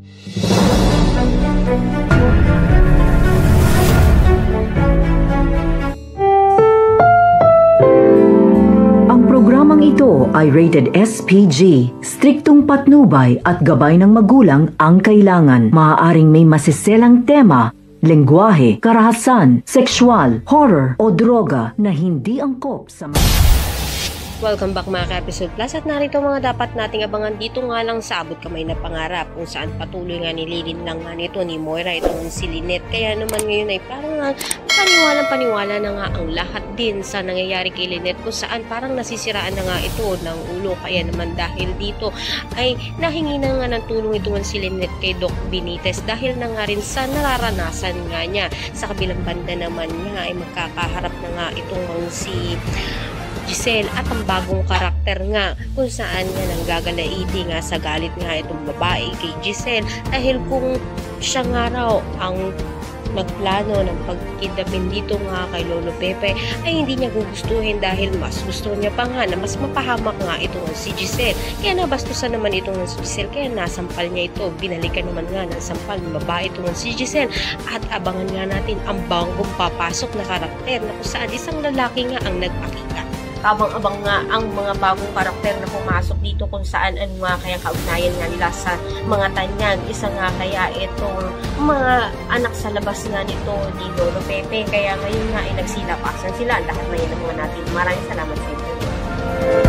Ang programang ito ay rated SPG. Striktong patnubay at gabay ng magulang ang kailangan. Maaaring may masiselang tema, lengguwahe, karahasan, sexual, horror o droga na hindi angkop sa Welcome back mga ka-episode plus at narito mga dapat nating abangan dito nga lang sa abot kamay na pangarap kung saan patuloy nga nililin lang nga nito ni Moira itong si Lynette. Kaya naman ngayon ay parang paniwala na nga ang lahat din sa nangyayari kay Lynette kung saan parang nasisiraan na nga ito ng ulo. Kaya naman dahil dito ay nahingi na nga ng tulong ito si Lynette kay Doc Benitez dahil na nga rin sa nararanasan nga niya. Sa kabilang banda naman niya ay magkakaharap na nga itong si Giselle at ang bagong karakter nga kung saan nga nanggagalaiti nga sa galit nga itong babae kay Giselle dahil kung siya nga raw ang nagplano ng pagkidnapin dito nga kay Lolo Pepe ay hindi niya gugustuhin dahil mas gusto niya pa nga na mas mapahamak nga itong si Giselle. Kaya nabastusan naman itong si Giselle kaya nasampal niya ito. Binalikan naman nga ng sampal ng babae itong si Giselle at abangan nga natin ang bagong papasok na karakter na kung saan isang lalaki nga ang nagpakita. Abang-abang nga ang mga bagong karakter na pumasok dito kung saan ano nga kaya kaugnayan nga nila sa mga tanyag. Isa nga kaya itong mga anak sa labas nga nito ni Lolo Pepe. Kaya ngayon nga ay nagsilapasan sila. Lahat na yan ang mga natin. Maraming salamat sa inyo.